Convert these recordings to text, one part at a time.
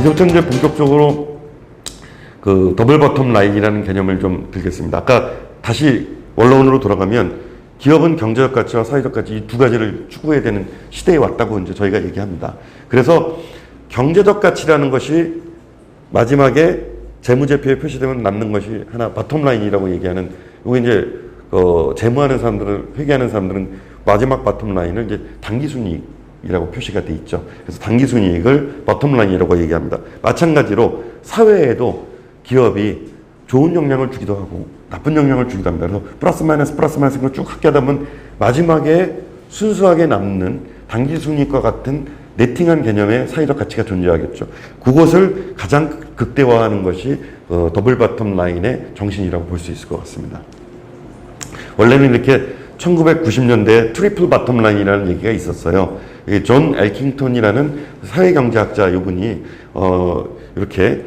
이제부터 이제 본격적으로 그 더블 버텀 라인이라는 개념을 좀 들겠습니다. 아까 다시 원론으로 돌아가면 기업은 경제적 가치와 사회적 가치 이 두 가지를 추구해야 되는 시대에 왔다고 이제 저희가 얘기합니다. 그래서 경제적 가치라는 것이 마지막에 재무제표에 표시되면 남는 것이 하나 바텀 라인이라고 얘기하는, 요거 이제 재무하는 사람들을, 회계하는 사람들은 마지막 바텀 라인을 이제 당기순이익이라고 표시가 돼 있죠. 그래서 당기순이익을 바텀 라인이라고 얘기합니다. 마찬가지로 사회에도 기업이 좋은 영향을 주기도 하고 나쁜 영향을 주기도 합니다. 그래서 플러스 마이너스를 쭉 합계 하다 보면 마지막에 순수하게 남는 당기순이익과 같은 네팅한 개념의 사회적 가치가 존재하겠죠. 그것을 가장 극대화하는 것이 더블 바텀 라인의 정신이라고 볼 수 있을 것 같습니다. 원래는 이렇게 1990년대에 트리플 바텀 라인이라는 얘기가 있었어요. 존 엘킹턴이라는 사회경제학자 이분이 이렇게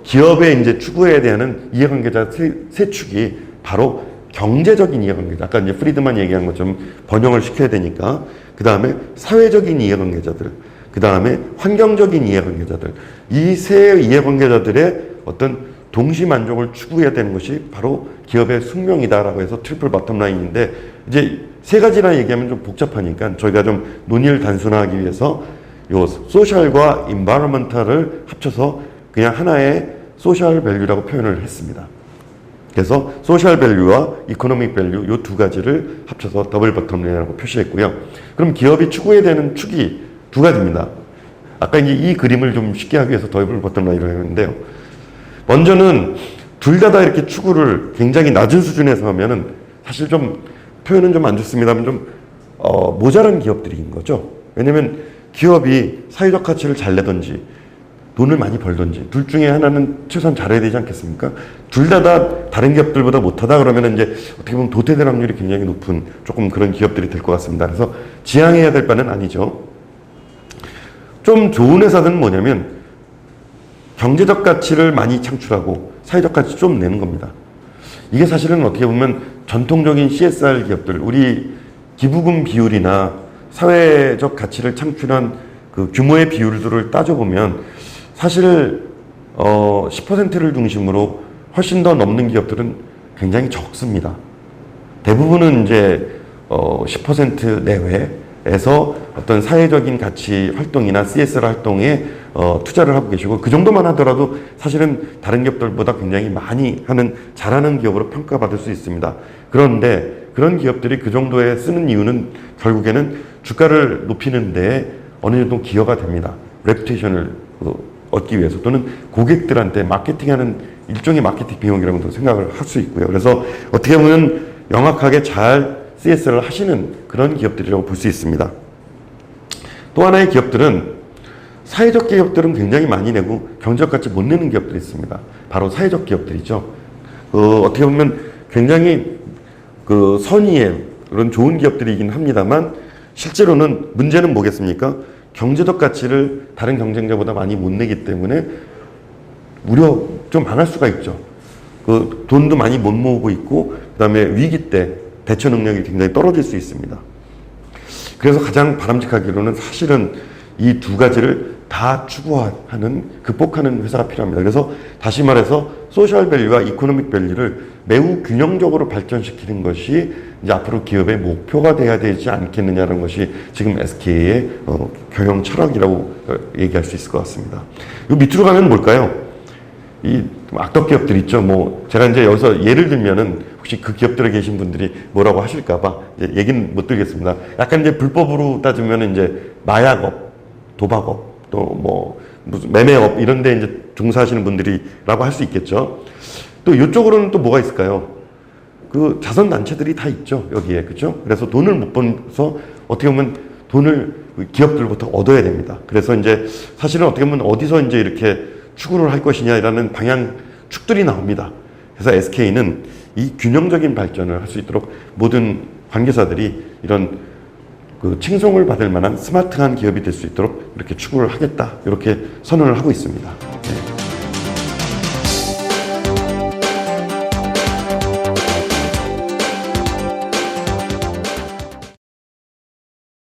기업의 이제 추구해야 되는 이해관계자 세 축이 바로 경제적인 이해관계자, 아까 이제 프리드만 얘기한 것처럼 번영을 시켜야 되니까, 그 다음에 사회적인 이해관계자들, 그 다음에 환경적인 이해관계자들, 이 세 이해관계자들의 어떤 동시 만족을 추구해야 되는 것이 바로 기업의 숙명이다라고 해서 트리플 바텀 라인인데, 이제 세 가지나 얘기하면 좀 복잡하니까 저희가 좀 논의를 단순화하기 위해서 요 소셜과 인바이러먼탈을 합쳐서 그냥 하나의 소셜 밸류라고 표현을 했습니다. 그래서 소셜 밸류와 이코노믹 밸류 요 두 가지를 합쳐서 더블 버텀 라인이라고 표시했고요. 그럼 기업이 추구해야 되는 축이 두 가지입니다. 아까 이제 이 그림을 좀 쉽게 하기 위해서 더블 버텀 라인이라고 했는데요. 먼저는 둘 다 이렇게 추구를 굉장히 낮은 수준에서 하면은 사실 좀 표현은 좀 안 좋습니다만 좀 모자란 기업들인 거죠. 왜냐면 기업이 사회적 가치를 잘 내든지 돈을 많이 벌든지 둘 중에 하나는 최소한 잘해야 되지 않겠습니까? 둘 다 다른 기업들보다 못하다 그러면 이제 어떻게 보면 도태될 확률이 굉장히 높은 조금 그런 기업들이 될 것 같습니다. 그래서 지향해야 될 바는 아니죠. 좀 좋은 회사들은 뭐냐면 경제적 가치를 많이 창출하고 사회적 가치 좀 내는 겁니다. 이게 사실은 어떻게 보면 전통적인 CSR 기업들, 우리 기부금 비율이나 사회적 가치를 창출한 그 규모의 비율들을 따져보면 사실 10%를 중심으로 훨씬 더 넘는 기업들은 굉장히 적습니다. 대부분은 이제 10% 내외에서 어떤 사회적인 가치 활동이나 CSR 활동에 투자를 하고 계시고, 그 정도만 하더라도 사실은 다른 기업들보다 굉장히 많이 하는 잘하는 기업으로 평가받을 수 있습니다. 그런데 그런 기업들이 그 정도에 쓰는 이유는 결국에는 주가를 높이는 데 어느 정도 기여가 됩니다. 레퓨테이션을 얻기 위해서, 또는 고객들한테 마케팅하는 일종의 마케팅 비용이라고도 생각을 할 수 있고요. 그래서 어떻게 보면 명확하게 잘 CSR을 하시는 그런 기업들이라고 볼 수 있습니다. 또 하나의 기업들은, 사회적 기업들은 굉장히 많이 내고 경제적 가치 못 내는 기업들이 있습니다. 바로 사회적 기업들이죠. 어떻게 보면 굉장히 선의의 그런 좋은 기업들이긴 합니다만, 실제로는 문제는 뭐겠습니까? 경제적 가치를 다른 경쟁자보다 많이 못 내기 때문에 무려 좀 망할 수가 있죠. 돈도 많이 못 모으고 있고, 그 다음에 위기 때 대처 능력이 굉장히 떨어질 수 있습니다. 그래서 가장 바람직하기로는 사실은 이 두 가지를 다 추구하는, 극복하는 회사가 필요합니다. 그래서 다시 말해서 소셜 밸류와 이코노믹 밸류를 매우 균형적으로 발전시키는 것이 이제 앞으로 기업의 목표가 돼야 되지 않겠느냐는 것이 지금 SK의 경영 철학이라고 얘기할 수 있을 것 같습니다. 이 밑으로 가면 뭘까요? 이 악덕 기업들 있죠. 뭐 제가 이제 여기서 예를 들면은 혹시 그 기업들에 계신 분들이 뭐라고 하실까봐 얘기는 못 드리겠습니다. 약간 이제 불법으로 따지면 이제 마약업, 도박업, 또 뭐 무슨 매매업 이런데 이제 종사하시는 분들이라고 할 수 있겠죠. 또 이쪽으로는 또 뭐가 있을까요? 그 자선 단체들이 다 있죠, 여기에. 그렇죠? 그래서 돈을 못 벌어서 어떻게 보면 돈을 기업들부터 얻어야 됩니다. 그래서 이제 사실은 어떻게 보면 어디서 이제 이렇게 추구를 할 것이냐라는 방향 축들이 나옵니다. 그래서 SK는 이 균형적인 발전을 할 수 있도록 모든 관계사들이 이런 칭송을 받을 만한 스마트한 기업이 될 수 있도록 이렇게 추구를 하겠다, 이렇게 선언을 하고 있습니다. 네.